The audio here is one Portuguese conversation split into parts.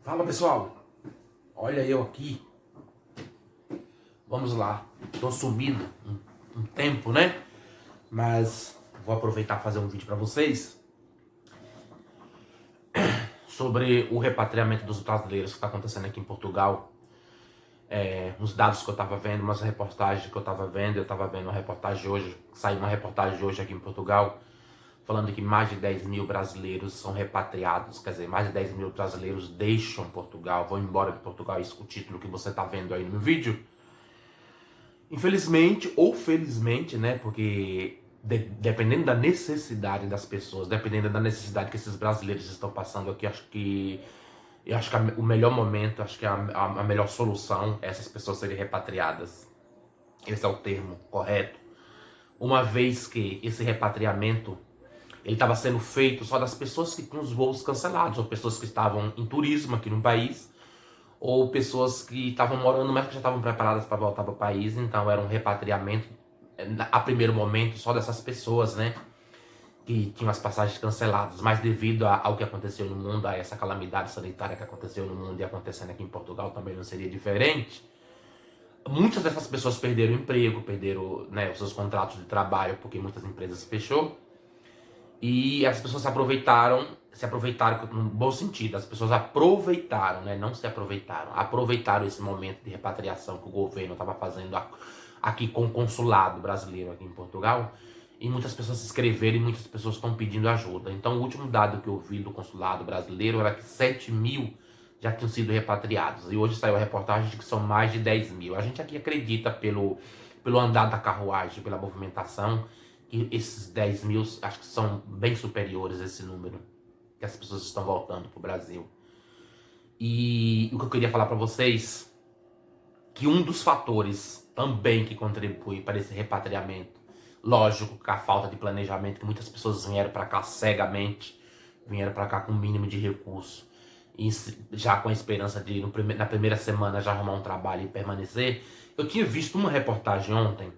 Fala pessoal, olha eu aqui, vamos lá, tô sumido um tempo, né? Mas vou aproveitar e fazer um vídeo para vocês sobre o repatriamento dos brasileiros que está acontecendo aqui em Portugal. Uns dados que eu tava vendo, umas reportagens que eu tava vendo uma reportagem hoje, saiu uma reportagem hoje aqui em Portugal, falando que mais de 10 mil brasileiros são repatriados, quer dizer, mais de 10 mil brasileiros deixam Portugal, vão embora de Portugal, isso é o título que você tá vendo aí no vídeo. Infelizmente ou felizmente, né? Porque dependendo da necessidade das pessoas, dependendo da necessidade que esses brasileiros estão passando aqui, eu acho que o melhor momento, acho que a melhor solução é essas pessoas serem repatriadas. Esse é o termo correto. Uma vez que esse repatriamento ele estava sendo feito só das pessoas que tinham os voos cancelados, ou pessoas que estavam em turismo aqui no país, ou pessoas que estavam morando, mas que já estavam preparadas para voltar para o país, então era um repatriamento, a primeiro momento, só dessas pessoas, né, que tinham as passagens canceladas, mas devido ao que aconteceu no mundo, a essa calamidade sanitária que aconteceu no mundo e acontecendo aqui em Portugal também não seria diferente, muitas dessas pessoas perderam o emprego, perderam, né, os seus contratos de trabalho, porque muitas empresas fechou, e as pessoas se aproveitaram no bom sentido, as pessoas aproveitaram, né, não se aproveitaram esse momento de repatriação que o governo estava fazendo aqui com o consulado brasileiro aqui em Portugal, e muitas pessoas se inscreveram e muitas pessoas estão pedindo ajuda. Então o último dado que eu vi do consulado brasileiro era que 7 mil já tinham sido repatriados, e hoje saiu a reportagem de que são mais de 10 mil. A gente aqui acredita pelo andar da carruagem, pela movimentação, que esses 10 mil acho que são bem superiores a esse número que as pessoas estão voltando para o Brasil. E o que eu queria falar para vocês, que um dos fatores também que contribui para esse repatriamento, lógico que a falta de planejamento, que muitas pessoas vieram para cá cegamente, vieram para cá com o mínimo de recurso, e já com a esperança de na primeira semana já arrumar um trabalho e permanecer. Eu tinha visto uma reportagem ontem,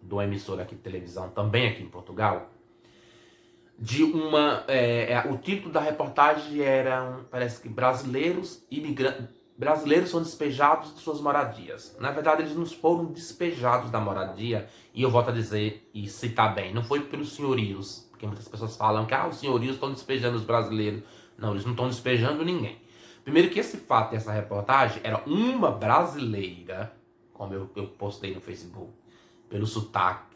de uma emissora aqui de televisão, também aqui em Portugal, de o título da reportagem era, parece que brasileiros são despejados de suas moradias. Na verdade, eles não foram despejados da moradia, e eu volto a dizer e citar bem, não foi pelos senhorios, porque muitas pessoas falam que os senhorios estão despejando os brasileiros. Não, eles não estão despejando ninguém. Primeiro que esse fato, essa reportagem, era uma brasileira, como eu postei no Facebook, pelo sotaque,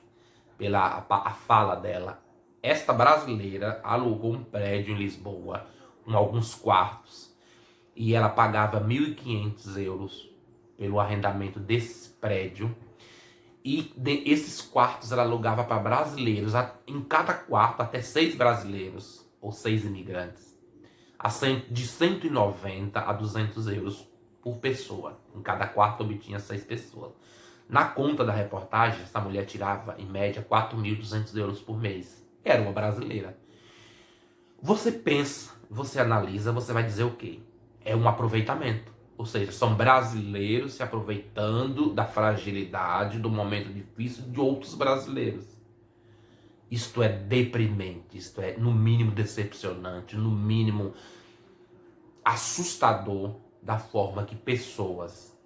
pela a fala dela. Esta brasileira alugou um prédio em Lisboa, com alguns quartos, e ela pagava 1.500 euros pelo arrendamento desse prédio, e esses quartos ela alugava para brasileiros, em cada quarto até 6 brasileiros, ou 6 imigrantes, de 190 a 200 euros por pessoa. Em cada quarto obtinha 6 pessoas. Na conta da reportagem, essa mulher tirava, em média, 4.200 euros por mês. Era uma brasileira. Você pensa, você analisa, você vai dizer o quê? É um aproveitamento. Ou seja, são brasileiros se aproveitando da fragilidade, do momento difícil de outros brasileiros. Isto é deprimente, isto é, no mínimo, decepcionante, no mínimo, assustador, da forma que pessoas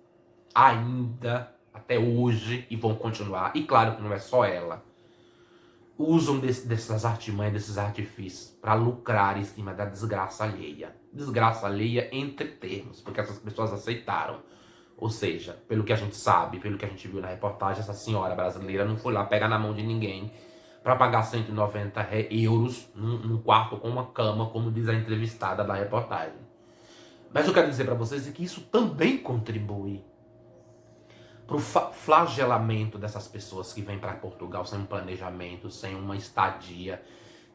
ainda até hoje, e vão continuar, e claro que não é só ela, usam dessas artimanhas, desses artifícios para lucrar em cima da desgraça alheia. Desgraça alheia entre termos, porque essas pessoas aceitaram. Ou seja, pelo que a gente sabe, pelo que a gente viu na reportagem, essa senhora brasileira não foi lá pegar na mão de ninguém para pagar 190 euros num quarto com uma cama, como diz a entrevistada da reportagem. Mas eu quero dizer para vocês que isso também contribui para o flagelamento dessas pessoas que vêm para Portugal sem um planejamento, sem uma estadia,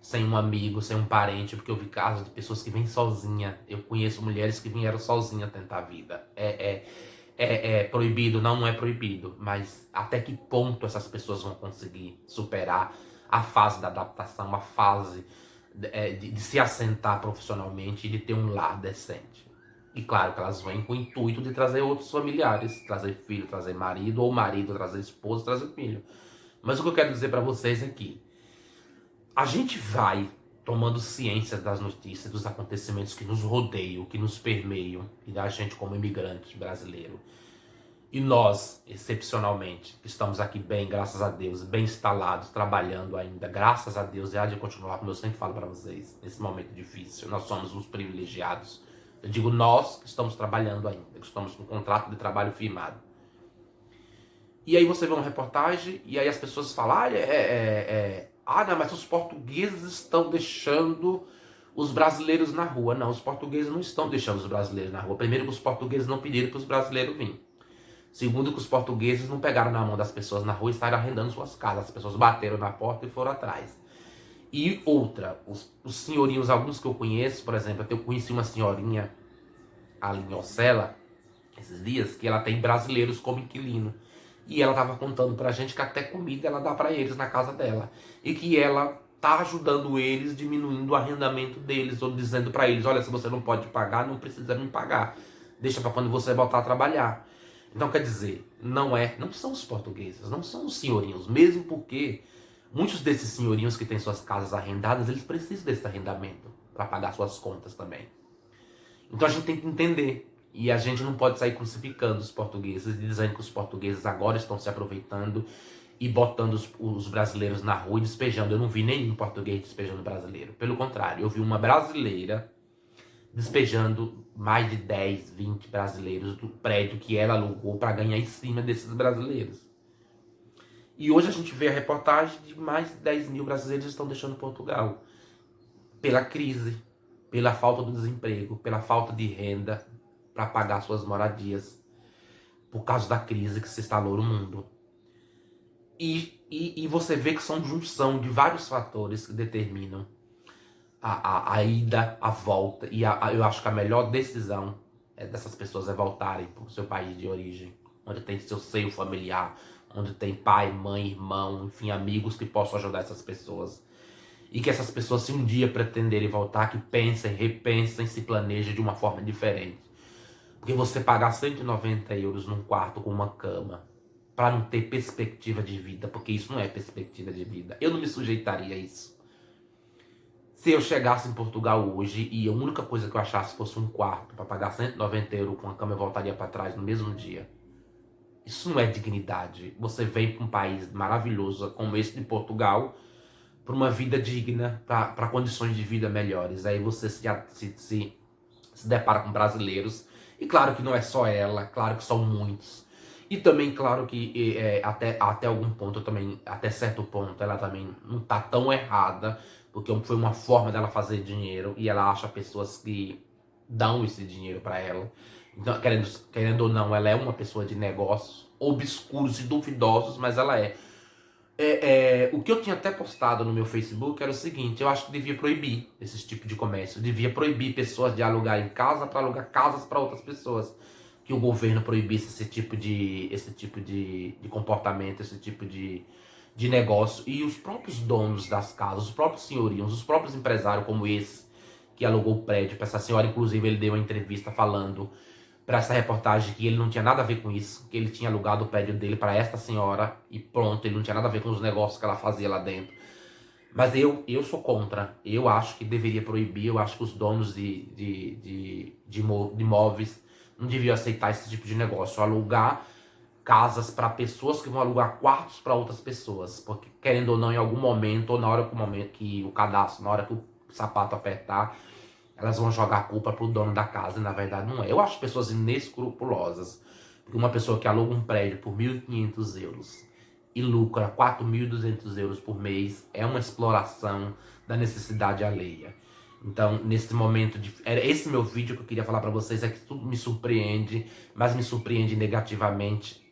sem um amigo, sem um parente, porque eu vi casos de pessoas que vêm sozinha. Eu conheço mulheres que vieram sozinha tentar a vida. É proibido? Não é proibido, mas até que ponto essas pessoas vão conseguir superar a fase da adaptação, a fase de se assentar profissionalmente e de ter um lar decente? E claro que elas vêm com o intuito de trazer outros familiares, trazer filho, trazer marido, ou marido, trazer esposa, trazer filho. Mas o que eu quero dizer para vocês é que a gente vai tomando ciência das notícias, dos acontecimentos que nos rodeiam, que nos permeiam, e da gente como imigrante brasileiro. E nós, excepcionalmente, que estamos aqui bem, graças a Deus, bem instalados, trabalhando ainda, graças a Deus, e há de continuar, como eu sempre falo para vocês, nesse momento difícil, nós somos os privilegiados. Eu digo nós que estamos trabalhando ainda, que estamos com um contrato de trabalho firmado. E aí você vê uma reportagem, e aí as pessoas falam, não, mas os portugueses estão deixando os brasileiros na rua. Não, os portugueses não estão deixando os brasileiros na rua. Primeiro que os portugueses não pediram para os brasileiros virem. Segundo que os portugueses não pegaram na mão das pessoas na rua e saíram arrendando suas casas. As pessoas bateram na porta e foram atrás. E outra, os senhorinhos, alguns que eu conheço, por exemplo, eu conheci uma senhorinha ali em Ocela, esses dias, que ela tem brasileiros como inquilino. E ela estava contando pra gente que até comida ela dá pra eles na casa dela. E que ela tá ajudando eles, diminuindo o arrendamento deles, ou dizendo pra eles, olha, se você não pode pagar, não precisa me pagar. Deixa pra quando você voltar a trabalhar. Então, quer dizer, não são os portugueses, não são os senhorinhos, mesmo porque muitos desses senhorinhos que têm suas casas arrendadas, eles precisam desse arrendamento para pagar suas contas também. Então a gente tem que entender, e a gente não pode sair crucificando os portugueses e dizendo que os portugueses agora estão se aproveitando e botando os brasileiros na rua e despejando. Eu não vi nenhum português despejando brasileiro, pelo contrário, eu vi uma brasileira despejando mais de 10, 20 brasileiros do prédio que ela alugou para ganhar em cima desses brasileiros. E hoje a gente vê a reportagem de mais de 10 mil brasileiros que estão deixando Portugal. Pela crise, pela falta do desemprego, pela falta de renda para pagar suas moradias. Por causa da crise que se instalou no mundo. E você vê que são junção de vários fatores que determinam a ida, a volta. E eu acho que a melhor decisão dessas pessoas é voltarem para o seu país de origem, onde tem seu seio familiar, onde tem pai, mãe, irmão, enfim, amigos que possam ajudar essas pessoas. E que essas pessoas, se um dia pretenderem voltar, que pensem, repensem, se planejem de uma forma diferente. Porque você pagar 190 euros num quarto com uma cama, para não ter perspectiva de vida, porque isso não é perspectiva de vida. Eu não me sujeitaria a isso. Se eu chegasse em Portugal hoje e a única coisa que eu achasse fosse um quarto para pagar 190 euros com a cama, eu voltaria para trás no mesmo dia. Isso não é dignidade. Você vem para um país maravilhoso como esse de Portugal, para uma vida digna, para condições de vida melhores. Aí você se depara com brasileiros. E claro que não é só ela, claro que são muitos. E também, claro que até algum ponto, também, até certo ponto, ela também não está tão errada, porque foi uma forma dela fazer dinheiro e ela acha pessoas que dão esse dinheiro para ela. Então, querendo ou não, ela é uma pessoa de negócios obscuros e duvidosos, mas ela é. O que eu tinha até postado no meu Facebook era o seguinte: eu acho que devia proibir esse tipo de comércio, devia proibir pessoas de alugarem casa para alugar casas para outras pessoas, que o governo proibisse esse tipo de comportamento, esse tipo de negócio, e os próprios donos das casas, os próprios senhorios, os próprios empresários como esse que alugou o prédio para essa senhora. Inclusive ele deu uma entrevista falando para essa reportagem que ele não tinha nada a ver com isso, que ele tinha alugado o prédio dele para esta senhora e pronto, ele não tinha nada a ver com os negócios que ela fazia lá dentro. Mas eu sou contra, eu acho que deveria proibir, eu acho que os donos de imóveis não deviam aceitar esse tipo de negócio, alugar casas para pessoas que vão alugar quartos para outras pessoas, porque querendo ou não, em algum momento, ou na hora que o cadastro, na hora que o sapato apertar, elas vão jogar a culpa pro dono da casa, e na verdade não é. Eu acho pessoas inescrupulosas. Porque uma pessoa que aluga um prédio por 1.500 euros e lucra 4.200 euros por mês é uma exploração da necessidade alheia. Então, nesse momento, era esse meu vídeo que eu queria falar para vocês, é que tudo me surpreende, mas me surpreende negativamente,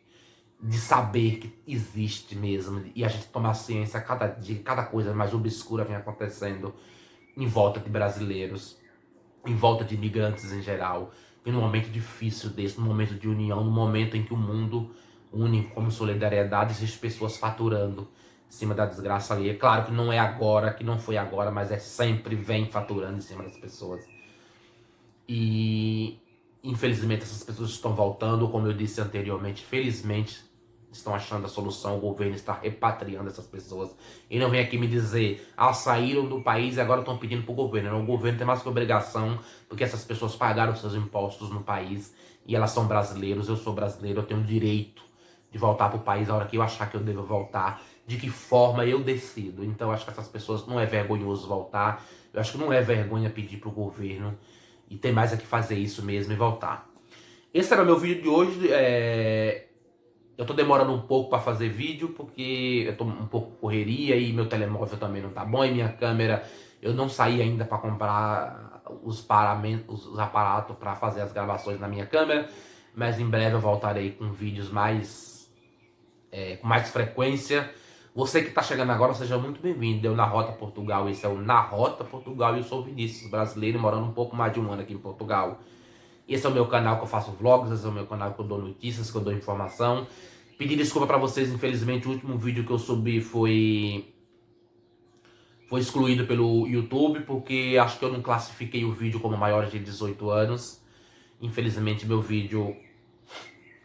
de saber que existe mesmo, e a gente tomar ciência a cada dia, cada coisa mais obscura vem acontecendo em volta de brasileiros, em volta de imigrantes em geral, e num momento difícil desse, num momento de união, num momento em que o mundo une como solidariedade, existem pessoas faturando em cima da desgraça ali. É claro que não é agora, que não foi agora, mas sempre vem faturando em cima das pessoas. E infelizmente essas pessoas estão voltando, como eu disse anteriormente, felizmente estão achando a solução, o governo está repatriando essas pessoas. E não vem aqui me dizer, saíram do país e agora estão pedindo para o governo. Não, o governo tem mais que obrigação, porque essas pessoas pagaram seus impostos no país e elas são brasileiros, eu sou brasileiro, eu tenho o direito de voltar para o país a hora que eu achar que eu devo voltar, de que forma eu decido. Então eu acho que essas pessoas não é vergonhoso voltar, eu acho que não é vergonha pedir para o governo, e tem mais é que fazer isso mesmo e voltar. Esse era o meu vídeo de hoje. Eu tô demorando um pouco para fazer vídeo, porque eu tô um pouco correria e meu telemóvel também não tá bom, e minha câmera, eu não saí ainda para comprar os aparatos para fazer as gravações na minha câmera, mas em breve eu voltarei com vídeos com mais frequência. Você que está chegando agora, seja muito bem-vindo. Eu na Rota Portugal, esse é o Na Rota Portugal, e eu sou o Vinícius, brasileiro, morando um pouco mais de um ano aqui em Portugal. Esse é o meu canal que eu faço vlogs, esse é o meu canal que eu dou notícias, que eu dou informação. Pedir desculpa para vocês, infelizmente o último vídeo que eu subi foi excluído pelo YouTube, porque acho que eu não classifiquei o vídeo como maior de 18 anos. Infelizmente meu vídeo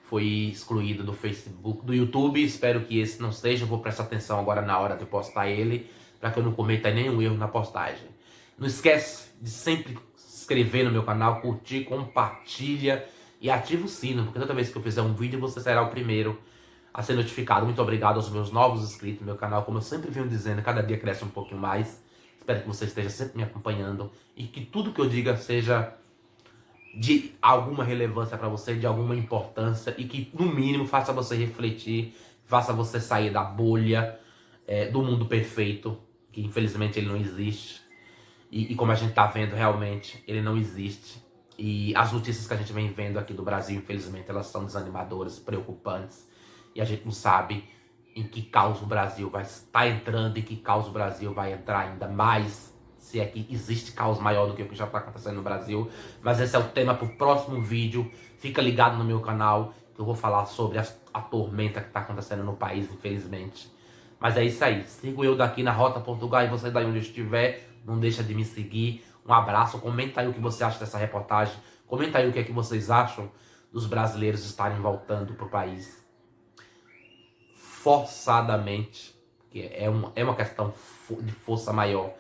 foi excluído do Facebook, do YouTube. Espero que esse não seja. Eu vou prestar atenção agora na hora de postar ele, para que eu não cometa nenhum erro na postagem. Não esquece de sempre se inscrever no meu canal, curtir, compartilha e ativa o sino, porque toda vez que eu fizer um vídeo você será o primeiro a ser notificado. Muito obrigado aos meus novos inscritos no meu canal. Como eu sempre venho dizendo, cada dia cresce um pouquinho mais. Espero que você esteja sempre me acompanhando e que tudo que eu diga seja de alguma relevância para você, de alguma importância, e que no mínimo faça você refletir, faça você sair da bolha do mundo perfeito, que infelizmente ele não existe, e como a gente tá vendo, realmente ele não existe. E as notícias que a gente vem vendo aqui do Brasil, infelizmente, elas são desanimadoras, preocupantes, e a gente não sabe em que caos o Brasil vai estar entrando, e que caos o Brasil vai entrar ainda mais, se é que existe caos maior do que o que já está acontecendo no Brasil. Mas esse é o tema para o próximo vídeo. Fica ligado no meu canal, que eu vou falar sobre a tormenta que está acontecendo no país, infelizmente. Mas é isso aí. Sigo eu daqui na Rota Portugal, e você daí onde estiver, não deixa de me seguir. Um abraço, comenta aí o que você acha dessa reportagem. Comenta aí o que é que vocês acham dos brasileiros estarem voltando para o país forçadamente, que é uma questão de força maior.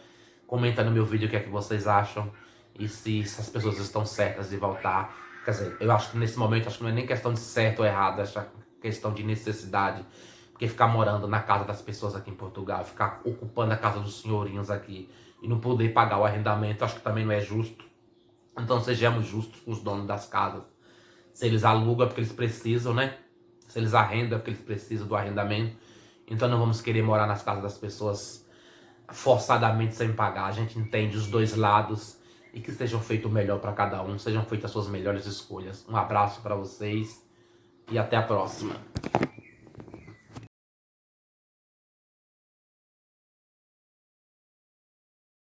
Comenta no meu vídeo o que é que vocês acham e se as pessoas estão certas de voltar. Quer dizer, eu acho que nesse momento acho que não é nem questão de certo ou errado, acho que é questão de necessidade. Porque ficar morando na casa das pessoas aqui em Portugal, ficar ocupando a casa dos senhorinhos aqui e não poder pagar o arrendamento, acho que também não é justo. Então sejamos justos com os donos das casas. Se eles alugam é porque eles precisam, né? Se eles arrendam é porque eles precisam do arrendamento. Então não vamos querer morar nas casas das pessoas forçadamente sem pagar. A gente entende os dois lados, e que sejam feito o melhor para cada um, sejam feitas as suas melhores escolhas. Um abraço para vocês e até a próxima.